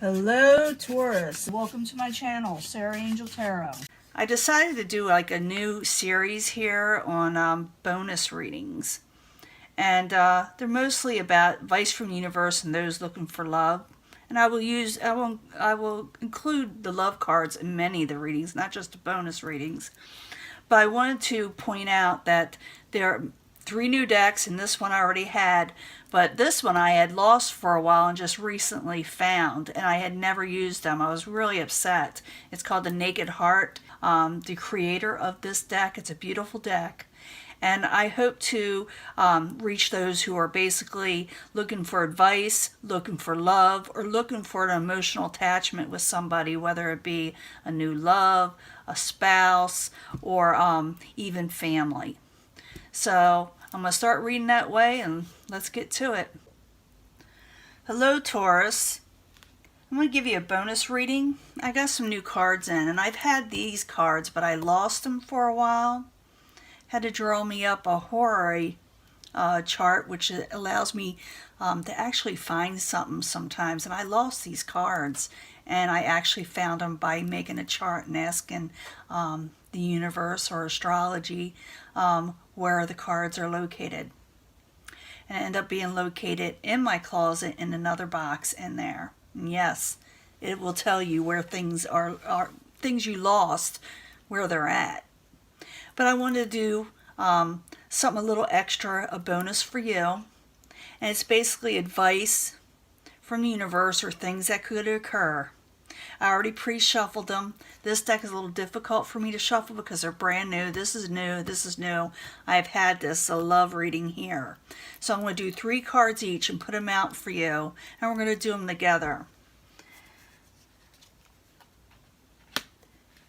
Hello Taurus, welcome to my channel, Sarah Angel Tarot. I decided to do like a new series here on bonus readings, and they're mostly about advice from the universe and those looking for love. And I will include the love cards in many of the readings, not just the bonus readings. But I wanted to point out that there are 3 new decks, and this one I already had, but this one I had lost for a while and just recently found, and I had never used them. I was really upset. It's called the Naked Heart. The creator of this deck, it's a beautiful deck, and I hope to reach those who are basically looking for advice, looking for love, or looking for an emotional attachment with somebody, whether it be a new love, a spouse, or even family. So I'm going to start reading that way, and let's get to it. Hello Taurus. I'm going to give you a bonus reading. I got some new cards in, and I've had these cards, but I lost them for a while. Had to draw me up a horary chart, which allows me to actually find something sometimes. And I lost these cards, and I actually found them by making a chart and asking the universe or astrology where the cards are located. And it ended up being located in my closet in another box in there. And yes, it will tell you where things are things you lost, where they're at. But I wanted to do something a little extra, a bonus for you. And it's basically advice from the universe or things that could occur. I already pre-shuffled them. This deck is a little difficult for me to shuffle because they're brand new. This is new. This is new. I've had this, a love reading here. So I'm going to do 3 cards each and put them out for you. And we're going to do them together.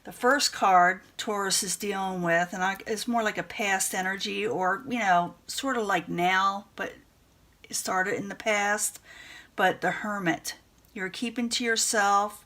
The first card Taurus is dealing with, and it's more like a past energy, or, sort of like now, but it started in the past. But the Hermit. You're keeping to yourself,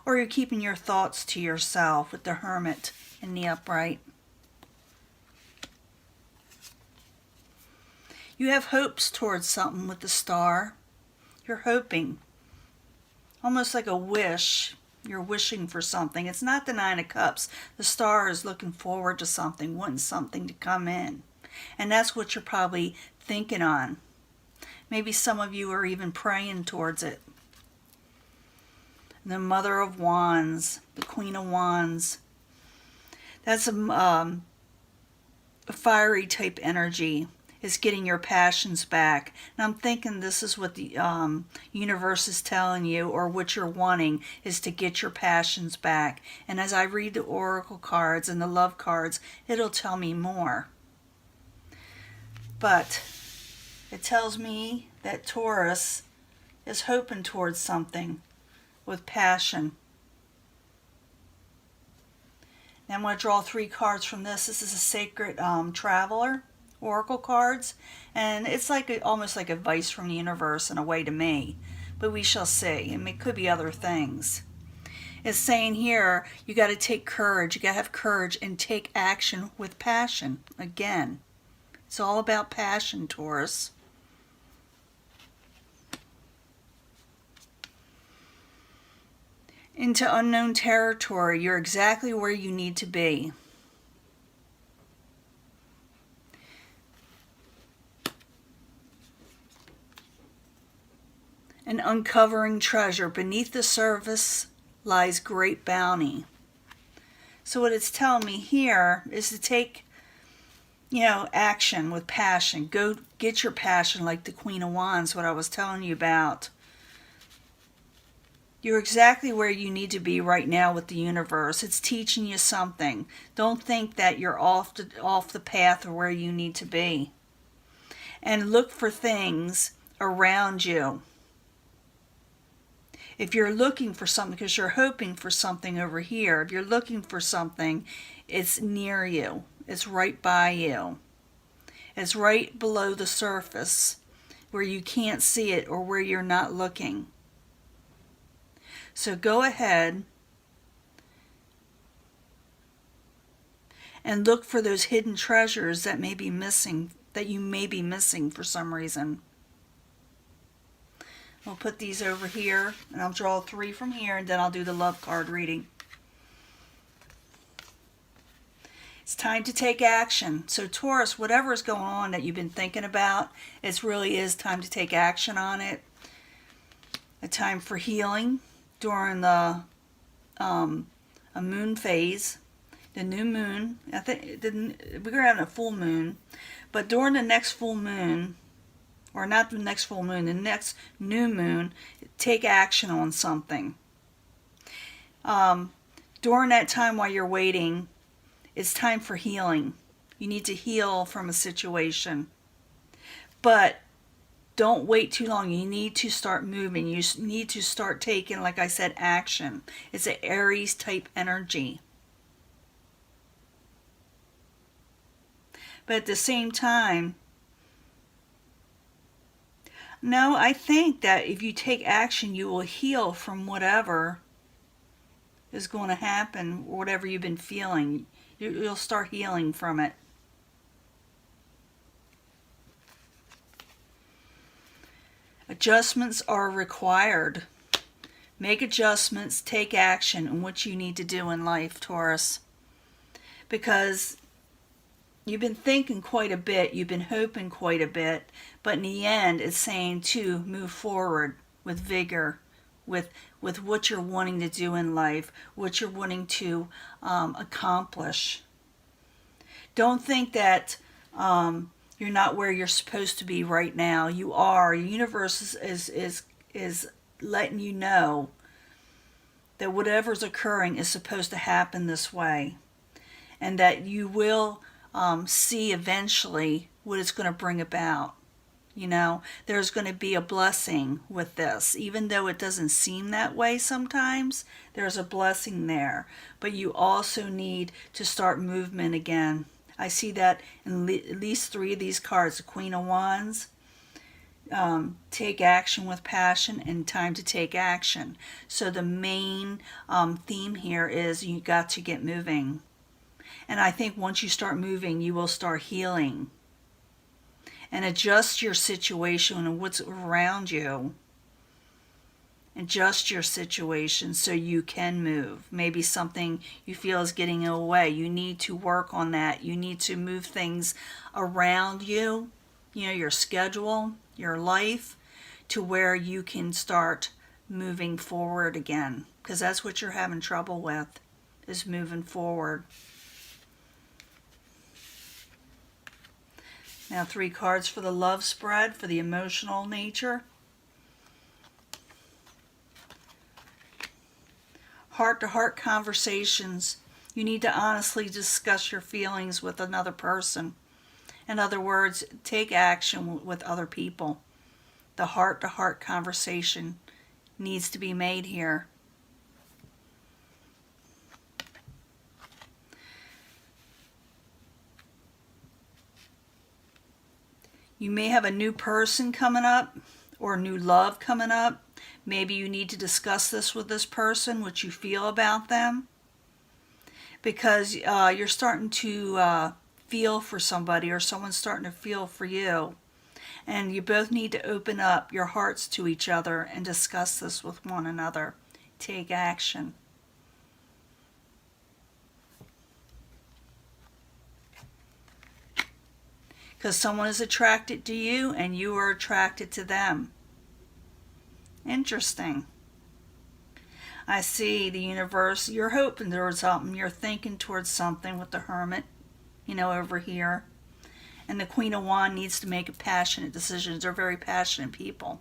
or you're keeping your thoughts to yourself with the Hermit in the upright. You have hopes towards something with the Star. You're hoping. Almost like a wish. You're wishing for something. It's not the 9 of Cups. The Star is looking forward to something, wanting something to come in. And that's what you're probably thinking on. Maybe some of you are even praying towards it. The Mother of Wands, the Queen of Wands. That's a fiery type energy. It's getting your passions back. And I'm thinking this is what the universe is telling you, or what you're wanting, is to get your passions back. And as I read the oracle cards and the love cards, it'll tell me more. But it tells me that Taurus is hoping towards something with passion. Now I'm going to draw 3 cards from this. This is a Sacred Traveler oracle cards, and it's like almost like advice from the universe in a way to me, but we shall see. It could be other things. It's saying here, you got to take courage. You got to have courage and take action with passion. Again, it's all about passion, Taurus. Into unknown territory. You're exactly where you need to be. An uncovering treasure. Beneath the surface lies great bounty. So what it's telling me here is to take, action with passion. Go get your passion, like the Queen of Wands, what I was telling you about. You're exactly where you need to be right now with the universe. It's teaching you something. Don't think that you're off the path or where you need to be. And look for things around you. If you're looking for something, because you're hoping for something over here, if you're looking for something, it's near you. It's right by you. It's right below the surface where you can't see it or where you're not looking. So go ahead and look for those hidden treasures that may be missing, that you may be missing for some reason. We'll put these over here, and I'll draw 3 from here, and then I'll do the love card reading. It's time to take action. So Taurus, whatever is going on that you've been thinking about, it really is time to take action on it. A time for healing during the a moon phase, the new moon. I think we're having a full moon, but during the next full moon, or not the next full moon, the next new moon, take action on something. During that time while you're waiting, it's time for healing. You need to heal from a situation. But don't wait too long. You need to start moving. You need to start taking, like I said, action. It's an Aries type energy. But at the same time, no, I think that if you take action, you will heal from whatever is going to happen, whatever you've been feeling. You'll start healing from it. Adjustments are required. Make adjustments, take action on what you need to do in life, Taurus. Because you've been thinking quite a bit, you've been hoping quite a bit, but in the end it's saying to move forward with vigor, with what you're wanting to do in life, what you're wanting to accomplish. Don't think that you're not where you're supposed to be right now. You are. The universe is letting you know that whatever's occurring is supposed to happen this way, and that you will see eventually what it's going to bring about. You know, there's going to be a blessing with this. Even though it doesn't seem that way sometimes, there's a blessing there. But you also need to start movement again. I see that in at least 3 of these cards. The Queen of Wands, take action with passion, and time to take action. So the main theme here is you got to get moving. And I think once you start moving, you will start healing. And adjust your situation and what's around you. Adjust your situation so you can move. Maybe something you feel is getting in the way. You need to work on that. You need to move things around you, your schedule, your life, to where you can start moving forward again. Because that's what you're having trouble with, is moving forward. Now 3 cards for the love spread, for the emotional nature. Heart-to-heart conversations. You need to honestly discuss your feelings with another person. In other words, take action with other people. The heart-to-heart conversation needs to be made here. You may have a new person coming up, or new love coming up. Maybe you need to discuss this with this person, what you feel about them. Because you're starting to feel for somebody, or someone's starting to feel for you. And you both need to open up your hearts to each other and discuss this with one another. Take action. Because someone is attracted to you and you are attracted to them. Interesting. I see the universe. You're hoping towards something. You're thinking towards something with the Hermit, over here. And the Queen of Wands needs to make a passionate decisions. They're very passionate people.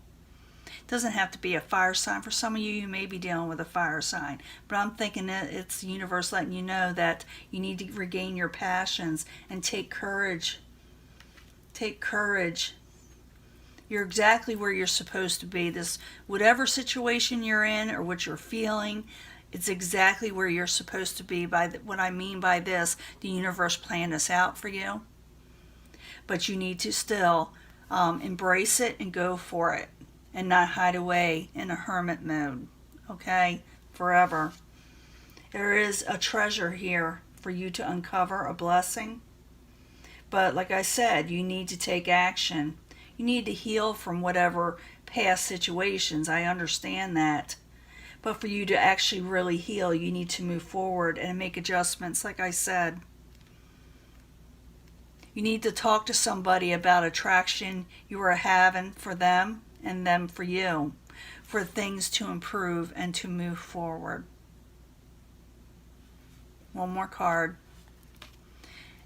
It doesn't have to be a fire sign. For some of you, you may be dealing with a fire sign. But I'm thinking that it's the universe letting you know that you need to regain your passions and take courage. Take courage. You're exactly where you're supposed to be. This, whatever situation you're in or what you're feeling, it's exactly where you're supposed to be. What I mean by this, the universe planned this out for you. But you need to still embrace it and go for it, and not hide away in a hermit mode. Okay? Forever. There is a treasure here for you to uncover, a blessing. But like I said, you need to take action. You need to heal from whatever past situations. I understand that. But for you to actually really heal, you need to move forward and make adjustments, like I said. You need to talk to somebody about attraction you are having for them and them for you, for things to improve and to move forward. One more card.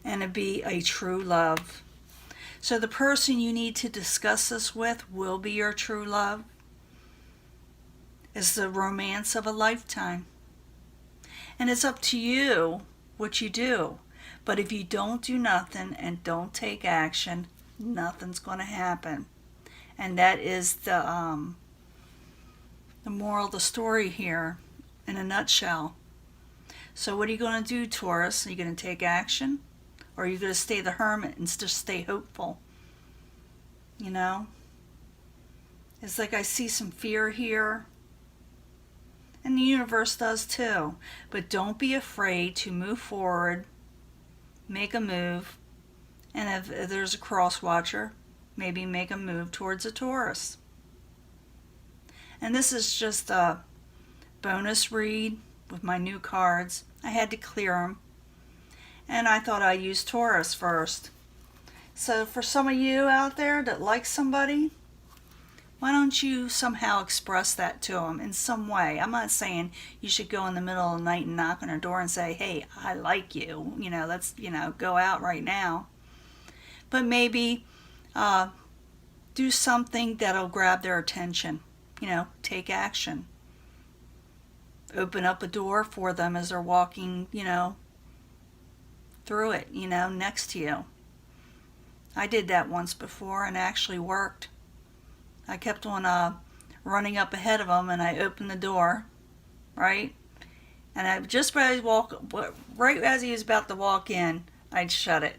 And it'd be a true love. So the person you need to discuss this with will be your true love. It's the romance of a lifetime. And it's up to you what you do. But if you don't do nothing and don't take action, nothing's going to happen. And that is the moral of the story here in a nutshell. So what are you going to do, Taurus? Are you going to take action? Or are you going to stay the hermit and just stay hopeful? You know? It's like I see some fear here. And the universe does too. But don't be afraid to move forward. Make a move. And if there's a cross watcher, maybe make a move towards a Taurus. And this is just a bonus read with my new cards. I had to clear them. And I thought I'd use Taurus first. So for some of you out there that like somebody, why don't you somehow express that to them in some way? I'm not saying you should go in the middle of the night and knock on their door and say, hey, I like you. Let's, go out right now. But maybe do something that'll grab their attention. Take action. Open up a door for them as they're walking, through it, next to you. I did that once before and it actually worked. I kept on running up ahead of him, and I opened the door, right? And right as he was about to walk in, I'd shut it,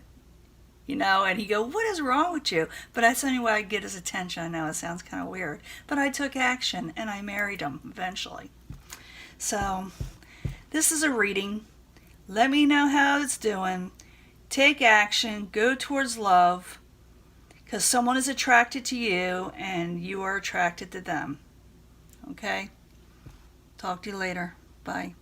and he'd go, what is wrong with you? But that's the only way I'd get his attention. I know it sounds kind of weird, but I took action, and I married him eventually. So this is a reading. Let me know how it's doing. Take action. Go towards love. Because someone is attracted to you and you are attracted to them. Okay? Talk to you later. Bye.